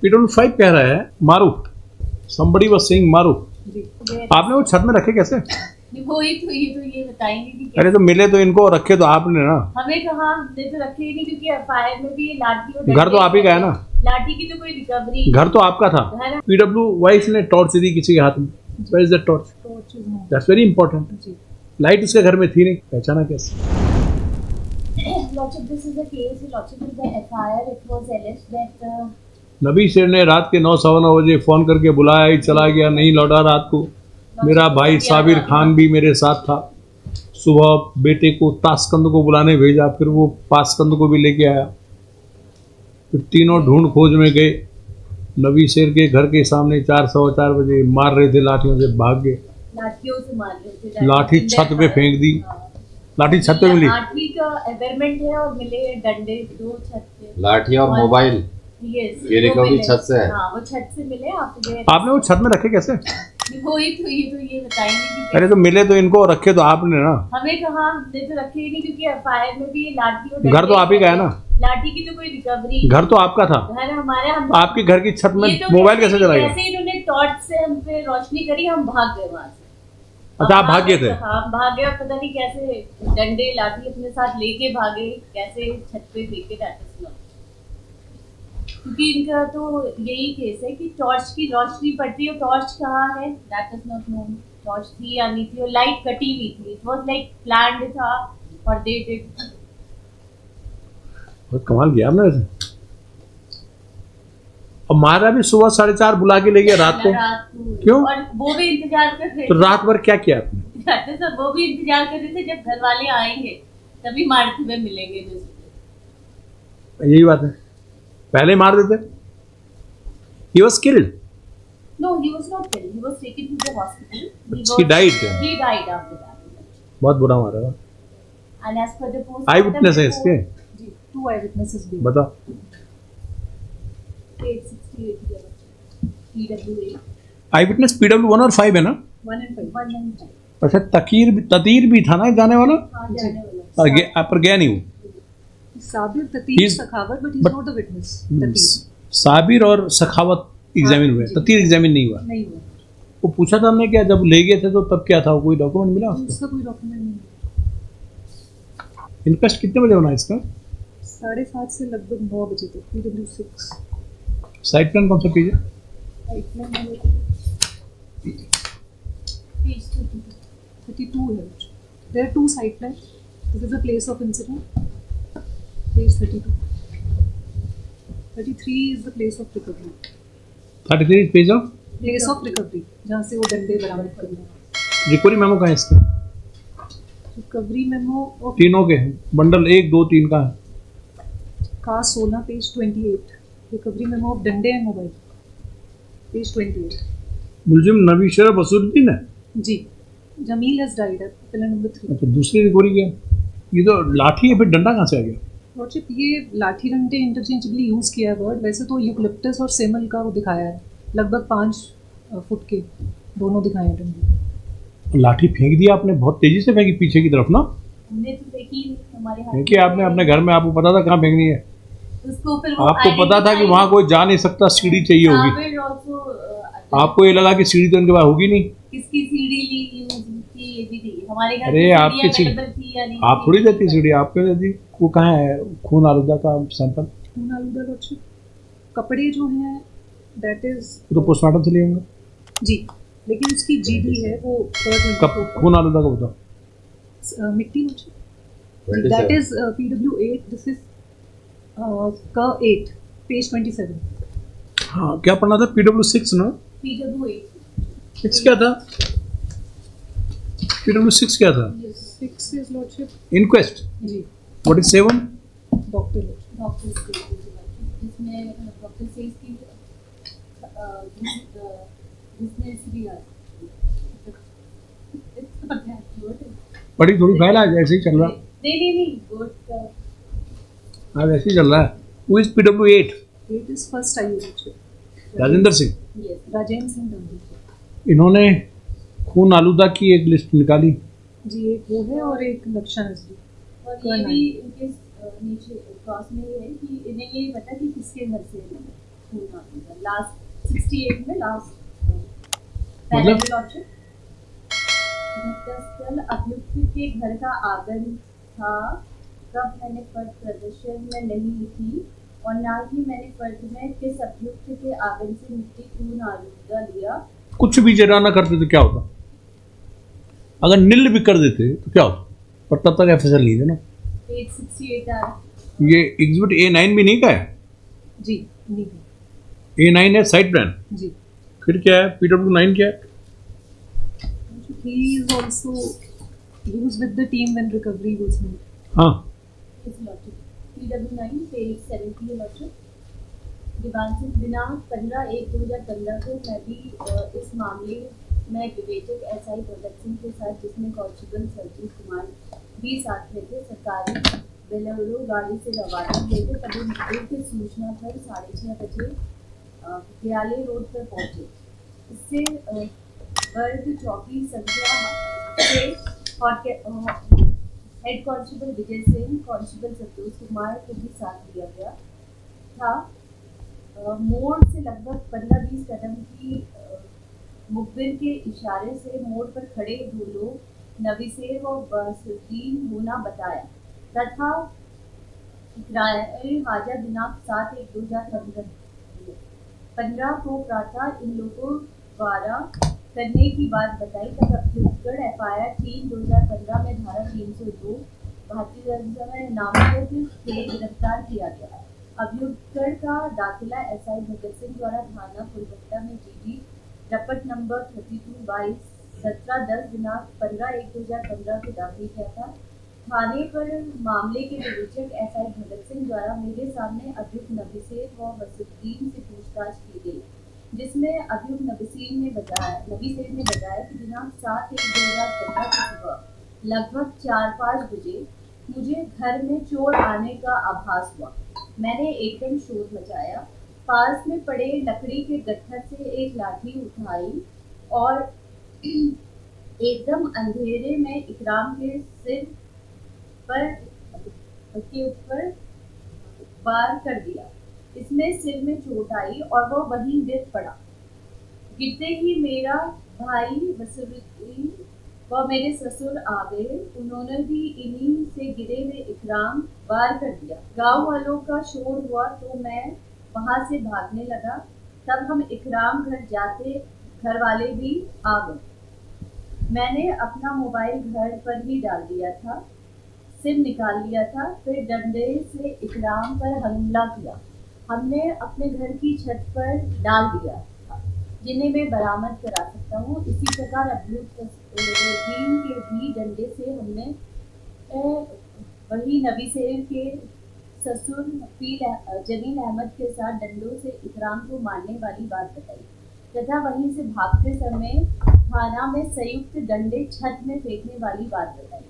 P5 कह रहा है मारू, somebody was saying मारू। आपने वो छत में रखे कैसे? वो ही तो ये बताएंगे कि अरे तो मिले तो इनको, रखे तो आपने ना। हमें कहा, हमने तो रखे ही नहीं, क्योंकि एफआईआर में भी लाठी और घर तो आप ही का है ना, लाठी की तो कोई रिकवरी। घर तो आपका था। पीडब्ल्यू वाइफ ने टॉर्च दी किसी के हाथ में। Where is that torch? That's very important। Light उसके घर में थी नहीं, पहचाना कैसे? This is a case, in the FIR it was alleged that नबी शेर ने रात के 9:15 बजे फोन करके बुलाया, ही चला गया, नहीं लौटा रात को। मेरा भाई साबिर खान भी मेरे साथ था। सुबह बेटे को ताशकंद को बुलाने भेजा, फिर वो पासकंद को भी लेके आया। फिर तीनों ढूंढ खोज में गए। नबी शेर के घर के सामने 4:15 बजे मार रहे थे, लाठियों से भाग गए। लाठियों से मार रहे थे, लाठी छत पे फेंक दी। लाठी छत पे मिली। लाठी का एवेयरमेंट है और मिले डंडे 2 छत पे। लाठी और मोबाइल ये रिकवरी छत से है। हाँ, वो छत से मिले। आपने वो छत में रखे कैसे? वो ही तो ये बताएंगे कि अरे तो मिले तो इनको, रखे तो आपने ना। हमें कहा, हमने तो रखे ही नहीं, क्योंकि एफआईआर में भी लाठी और घर तो आप ही का है ना, लाठी की तो कोई रिकवरी। घर तो आपका था। घर हमारे, हम आपके घर की छत में तो मोबाइल कैसे चला गया? कैसे इन्होंने टॉर्च से हम पे रोशनी करी, हम भाग गए वहां से। अच्छा, आप भाग गए थे? हाँ, भाग गए। पता नहीं कैसे डंडे लाठी अपने साथ लेके भागे, कैसे छत पे फेंके डाटा। क्योंकि इनका तो यही केस है कि टॉर्च की रोशनी पड़ती है। टॉर्च कहाँ है, that is not known. Torch थी या नहीं थी, और लाइट कटी हुई थी। इट वाज लाइक प्लान्ड था और दे डिड। बहुत कमाल किया आपने वैसे। और मारा भी सुबह 4:30 बुला के ले गया रात को। क्यों? और वो भी इंतजार कर रहे थे। तो रात भर क्या किया आपने? सब वो भी इंतजार कर रहे थे जब घर वाले आएंगे तभी मारते हुए मिलेंगे। यही बात है, पहले मार देते। He was killed. No, he was not killed. He was taken to the hospital. He died. He died after that. बहुत बुरा मारा था। And as per the post, I witness है इसके? जी, 2 eyewitnesses भी। बता। 868 PW8। आई विटनेस PW1 और 5 है ना? 1 and 5। अच्छा, ततीर भी था ना जाने वाला? हाँ, जाने वाला। पर गया नहीं वो। साबिर, ततीर, सखावत, but he's not a witness। ततीर, Sabir और सखावत एग्जामिन हुए, ततीर एग्जामिन नहीं हुआ। नहीं हुआ। वो पूछा था हमने, क्या जब ले गए थे तो तब क्या था, कोई डॉक्यूमेंट मिला उसका? उसका कोई डॉक्यूमेंट नहीं। इनक्वेस्ट कितने बजे होना है इसका? 7:30 से लगभग 9 बजे तक। PW6। साइट प्लान कौन सा पेज है? साइट प्लान Page 32 है। There are 2 site plans. This is the place of incident. Page 32. 33 is the place of recovery. 33 page of Place of recovery, जहाँ से वो डंडे बरामद कर रहे हैं। रिकवरी मेमो कहाँ है इसके? रिकवरी मेमो तीनों के बंडल 1, 2, 3 का है। का 16 पेज 28। रिकवरी मेमो ऑफ डंडे एंड मोबाइल पेज 28। मुलजिम नबी शेर बसरुद्दीन है जी, Jameel has died at pillar number 3। अच्छा, दूसरी रिकवरी क्या? ये तो लाठी है, फिर डंडा कहाँ से आ गया? लॉर्डशिप, ये लाठी डंडे इंटरचेंजेबली यूज़ किया है वर्ड। वैसे तो यूकलिप्टस और सेमल का वो दिखाया है, लगभग 5 फुट के दोनों दिखाए हैं डंडे। लाठी फेंक दिया आपने, बहुत तेजी से फेंकी पीछे की तरफ ना? हमने तो देखी हमारे हाथ फेंकी आपने अपने घर में, आपको पता था कहाँ फेंकनी है? उसको फिर आपको पता था कि वहाँ कोई जा नहीं सकता, सीढ़ी चाहिए होगी। आपको ये लगा कि सीढ़ी तो इनके पास होगी नहीं। किसकी सीढ़ी ली यूज की, ये भी थी हमारे घर। अरे आपकी सीढ़ी आप थोड़ी देती सीढ़ी, आपके देती। वो कहाँ है खून आलूदा का सैंपल? खून आलूदा लॉर्डशिप, कपड़े जो हैं दैट इज तो पोस्टमार्टम से लिए होंगे जी, लेकिन उसकी जीडी है वो कब खून आलूदा का बताओ? मिट्टी lordship, that is PW8। This is का 8 पेज 27। हाँ, क्या पढ़ना था? PW6 ना? PW8 6 क्या था? PW6 क्या था? 6 इज लॉर्डशिप इंक्वेस्ट जी। What is 7? डॉक्टर जिसमें डॉक्टर सेज की जिसने सीढ़ी बड़ी थोड़ी फाइल आज ऐसे ही चल रहा। नहीं गुड का आज ऐसे ही चल रहा है। Who is PW8? 8 is first I. Rajendra Singh. Yes, Rajendra Singh Dandi. इन्होंने खून आलूदा की एक लिस्ट निकाली जी, एक वो है और एक लक्षण असली। और ये भी इनके नीचे क्रॉस में ये है कि इन्हें ये पता कि किसके घर से है। लास्ट 68 में लास्ट मतलब? लॉटरी घटनास्थल अभियुक्त के घर का आंगन था। कब मैंने फर्द प्रदर्शन में नहीं लिखी और ना ही मैंने फर्द में किस अभियुक्त के आंगन से मिट्टी क्यों आलूदा लिया। कुछ भी जरा ना करते तो क्या होता, अगर नील भी कर देते तो क्या होता, पर तब तक एफएसएल नहीं देना। पेज 68 आ रहा ये एग्जिबिट A9 भी नहीं का है, जी नहीं है। A9 है साइड प्लान, जी फिर क्या है PW9 क्या है? he is also he was with the team when recovery was made. हाँ इस लॉटरी PW9 पेज 70 लॉटरी दिवांशित दिनांक 15/1/2015 को मैं भी इस मामले में विवेचक SI भगत सिंह के साथ, जिसमें कांस्टेबल संजीव कुमार भी साथ में थे, सरकारी बेलोरो गाड़ी से रवाना हुए थे। तभी मुखबिर की सूचना पर 6:30 बजे विद्यालय रोड पर पहुंचे। इससे वर्ग चौकी संख्या से head constable Vijay Singh, constable Santosh Kumar को भी साथ लिया गया था। मोड़ से लगभग 15-20 कदम की मुखबिर के इशारे से मोड़ पर खड़े दो लोग नवीसेर व बसुद्दीन होना बताया तथा हाजा दिनांक 7/1/2015 को प्रातः इन लोगों द्वारा करने की बात बताई। तब अभियुक्तगढ़ FIR 3/2015 में धारा 302 भारतीय दंड में नामजद के गिरफ्तार किया गया। अभियुक्तगढ़ का दाखिला SI भगत सिंह द्वारा थाना फुलबट्टा में GD रपट नंबर 32/22 17/10 दिनांक 15/1/2015 को दाखिल किया था। थाने पर मामले के विवेचक SI भगत सिंह द्वारा मेरे सामने अभियुक्त नवीसेर व बसुद्दीन से पूछताछ की गई, जिसमें अभियुक्त नवीसेर ने बताया कि दिनांक 7/1/2015 की सुबह लगभग 4-5 बजे मुझे घर में चोर आने का आभास हुआ। मैंने एकदम शोर मचाया, पास में पड़े लकड़ी के गट्ठर से एक लाठी उठाई और एकदम अंधेरे में इकराम के सिर के ऊपर वार कर दिया। इसमें सिर में चोट आई और वह वहीं गिर पड़ा। गिरते ही मेरा भाई बसरुद्दीन व मेरे ससुर आ गए। उन्होंने भी इन्हीं से गिरे हुए इकराम वार कर दिया। गांव वालों का शोर हुआ तो मैं वहां से भागने लगा। तब हम इकराम घर जाते घर वाले भी आ गए। मैंने अपना मोबाइल घर पर ही डाल दिया था, सिम निकाल लिया था, फिर डंडे से इकराम पर हमला किया। हमने अपने घर की छत पर डाल दिया था, जिन्हें मैं बरामद करा सकता हूँ। इसी प्रकार अभियुक्त नवीसेर के भी डंडे से हमने वही नवीसेर के ससुर जमील अहमद के साथ डंडों से इकराम को मारने वाली बात बताई तथा वहीं से भागते समय थाना में संयुक्त डंडे छत में फेंकने वाली बात बताई।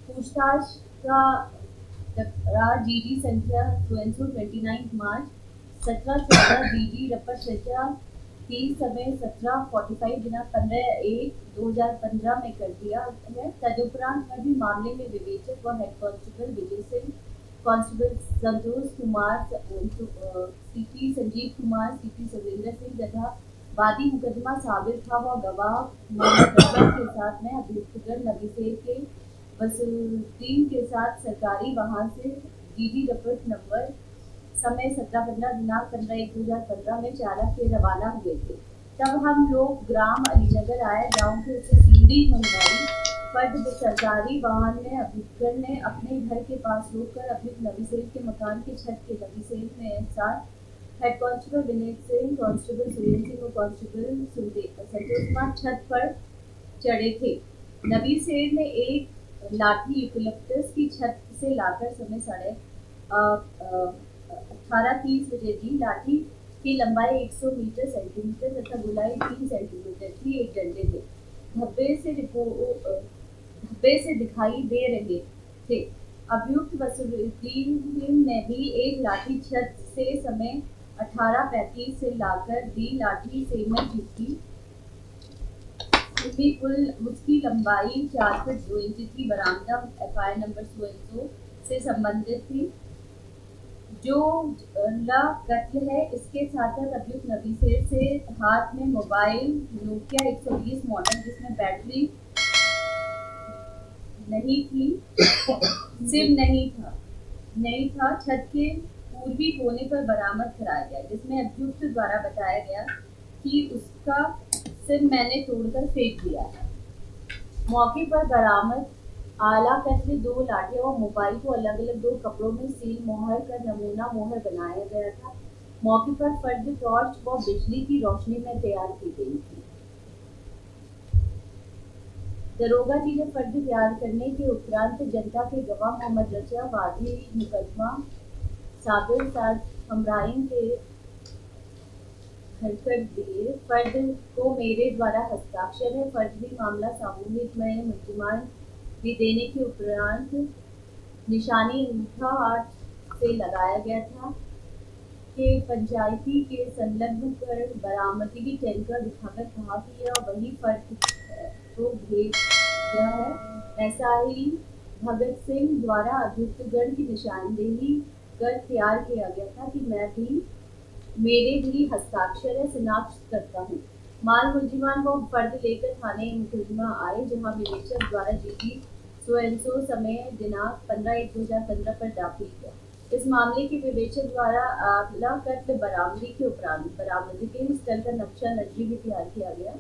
पूछताछ का GD संख्या 29 मार्च 17/14 DG रपट चर्चा 3 समय 17:45 दिनांक 15/1/2015 में कर दिया है। तदुपरांत मैं भी मामले में विवेचक व head constable Vijay Singh, constable Santosh Kumar, CP Sanjeev Kumar, CP Surendra Singh तथा वादी मुकदमा साबिर था व गवाह मोहम्मद के साथ में अभियुक्तगढ़ नवीसेर के बसुद्दीन के साथ सरकारी वाहन से GD रपट नंबर समय 17/15 दिनांक 15/1/2015 में चालक के रवाना हुए थे। तब हम लोग ग्राम अलीनगर आए। गांव के से सीढ़ी मंगवाई पर सरकारी वाहन में अभियुक्तगढ़ ने अपने घर के पास रोककर अभियुक्त नवीसेर के मकान की छत के नवीसेर में साथ head constable Vinay Singh, constable Surendra Singh और कांस्टेबल संतोष कुमार छत पर चढ़े थे। नवीसेर ने एक लाठी यूकलिप्टस की छत से लाकर समय 18:30 बजे दी। लाठी की लंबाई 100 मीटर सेंटीमीटर तथा गोलाई 3 सेंटीमीटर थी। एक डंडे थे, धब्बे से दिखाई दे रहे थे। अभियुक्त बसुद्दीन ने भी एक लाठी छत से समय 18:35 से लाकर दी। लाठी सेमर की थी, उसकी लंबाई 4 फीट 2 इंच थी। बरामदा FIR नंबर 100 से संबंधित थी। जो ला कत्ल है, इसके साथ साथ अभियुक्त नबीसेर से हाथ में मोबाइल नोकिया 120 मॉडल जिसमें बैटरी नहीं थी, सिम नहीं था छत के पूर्वी कोने पर बरामद कराया गया, जिसमें अभियुक्त द्वारा बताया गया कि उसका सिम मैंने तोड़कर फेंक दिया है। मौके पर बरामद आला कत्ल 2 लाठियों और मोबाइल को अलग अलग 2 कपड़ों में सील मोहर कर नमूना मोहर बनाया गया था। मौके पर फर्द टॉर्च व बिजली की रोशनी में तैयार की गई थी। दरोगा जी ने फर्द तैयार करने के उपरांत जनता के गवाह मोहम्मद रजा वादी मुकदमा साबिर साज हमराइन के हरकत दिए। फर्द को मेरे द्वारा हस्ताक्षर है। फर्जी मामला सामूहिक में मुलजिमान भी देने के उपरांत निशानी अंगूठा हाथ से लगाया गया था कि पंचायती के संलग्न कर बरामदगी टैंकर दिखाकर कहा कि यह वही फर्द को भेज दिया है। ऐसा ही भगत सिंह द्वारा अभियुक्तगण की निशानदेही कर तैयार किया गया था कि मेरे भी हस्ताक्षर है, शिनाख्त करता हूँ। माल मुलजिमान को फर्द लेकर थाने मुकदमा आए, जहाँ विवेचक द्वारा जीपी स्वयंसो समय दिनांक 15/1/2015 पर दाखिल किया। इस मामले के विवेचक द्वारा आला कत्ल बरामदगी के उपरांत बरामदगी स्थल का नक्शा नजरी भी तैयार किया गया।